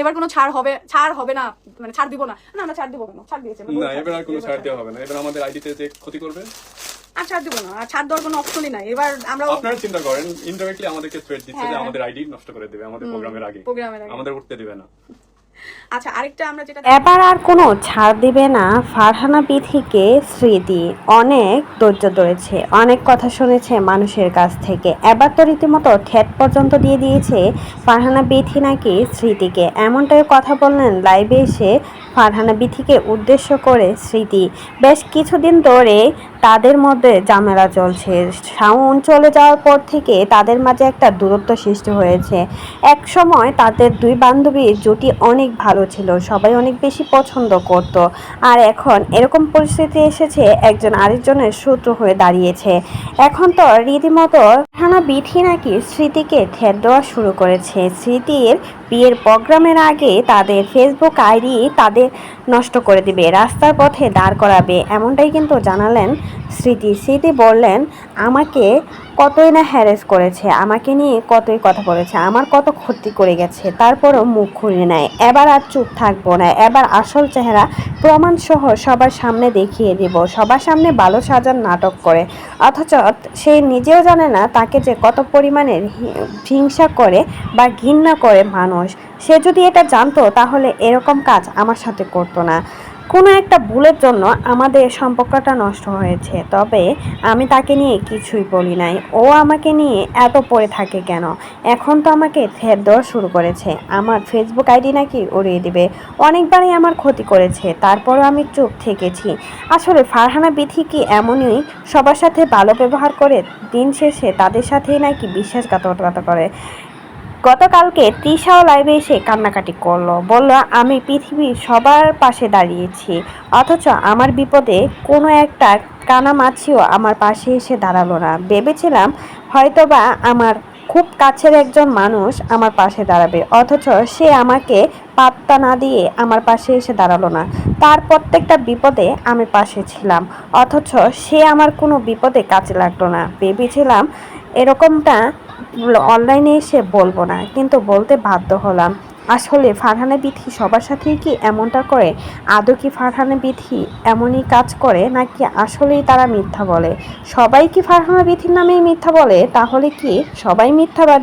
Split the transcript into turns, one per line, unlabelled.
এবার কোনো ছাড় হবে না, মানে ছাড় দিব না। আমরা ছাড় দিব কেন? ছাড় দিয়েছে
না, এবার আর কোনো ছাড় দেওয়া হবে না। এবার আমাদের আইডিতে যে ক্ষতি করবে
আর ছাড় দিব না, আর ছাড় দেওয়ার কোনো অপশনই নাই। এবার আমরা
আপনারা চিন্তা করেন, ইনডাইরেক্টলি আমাদেরকে থ্রেট দিচ্ছে যে আমাদের আইডি নষ্ট করে দেবে আমাদের প্রোগ্রামের আগে, আমাদের উঠতে দিবে না।
আচ্ছা, আরেকটা আমরা যেটা
এবার আর কোনো ছাড় দিবে না ফারহানা বিথিকে স্মৃতি। অনেক ধৈর্য ধরেছে, অনেক কথা শুনেছে মানুষের কাছ থেকে, এবার তো রীতিমতো ঠেট পর্যন্ত দিয়ে দিয়েছে ফারহানা বিথি নাকি স্মৃতিকে। এমনটাই কথা বললেন লাইভে এসে ফারহানা বিথিকে উদ্দেশ্য করে স্মৃতি। বেশ কিছুদিন ধরে তাদের মধ্যে ঝামেলা চলছে। শাওন চলে যাওয়ার পর থেকে তাদের মাঝে একটা দূরত্ব সৃষ্টি হয়েছে। এক সময় তাদের দুই বান্ধবীর জুটি অনেক ভালো ছিল, সবাই অনেক বেশি পছন্দ করত। আর এখন এরকম পরিস্থিতি এসেছে, একজন আরেকজনের শত্রু হয়ে দাঁড়িয়েছে। এখন তো রীতিমতো ফারহানা বিথি নাকি স্মৃতিকে ঠেট দেওয়া শুরু করেছে। স্মৃতির বিয়ের প্রোগ্রামের আগে তাদের ফেসবুক আইডি তাদের নষ্ট করে দিবে, রাস্তার পথে দাঁড় করাবে, এমনটাই কিন্তু জানালেন স্মৃতি বললেন, আমাকে কতই না হ্যারেস করেছে, আমাকে নিয়ে কতই কথা বলেছে, আমার কত ক্ষতি করে গেছে, তারপরও মুখ খুলে নেয়। এবার আর চুপ থাকবো না, এবার আসল চেহারা প্রমাণ সহ সবার সামনে দেখিয়ে দেব। সবার সামনে ভালো সাজার নাটক করে, অথচ সে নিজেও জানে না তাকে যে কত পরিমাণে হিংসা করে বা ঘৃণা করে মানুষ। সে যদি এটা জানতো তাহলে এরকম কাজ আমার সাথে করতো না। কোনো একটা ভুলের জন্য আমাদের সম্পর্কটা নষ্ট হয়েছে, তবে আমি তাকে নিয়ে কিছুই বলি নাই। ও আমাকে নিয়ে এত পড়ে থাকে কেন? এখন তো আমাকে থ্রেট দেওয়া শুরু করেছে, আমার ফেসবুক আইডি নাকি উড়িয়ে দিবে। অনেকবারই আমার ক্ষতি করেছে, তারপরও আমি চুপ থেকেছি। আসলে ফারহানা বিথি কি এমনই সবার সাথে ভালো ব্যবহার করে, দিন শেষে তাদের সাথেই নাকি বিশ্বাসঘাতকতা করে। গতকালকে তৃষাও লাইভে এসে কান্নাকাটি করলো, বলল আমি পৃথিবীর সবার পাশে দাঁড়িয়েছি, অথচ আমার বিপদে কোনো একটা কানামাছিও আমার পাশে এসে দাঁড়ালো না। ভেবেছিলাম হয়তোবা আমার খুব কাছের একজন মানুষ আমার পাশে দাঁড়াবে, অথচ সে আমাকে পাত্তা না দিয়ে আমার পাশে এসে দাঁড়ালো না। তার প্রত্যেকটা বিপদে আমি পাশে ছিলাম, অথচ সে আমার কোনো বিপদে কাজে লাগলো না। ভেবেছিলাম এরকমটা অনলাইনে এসে বলবো না, কিন্তু বলতে বাধ্য হলাম। আসলে ফারহানা বিথি সবার সাথেই কি এমনটা করে? আদৌ কি ফারহানা বিথি এমনই কাজ করে, নাকি আসলেই তারা মিথ্যা বলে? সবাই কি ফারহানা বিথির নামেই মিথ্যা বলে? তাহলে কি সবাই মিথ্যাবাদী?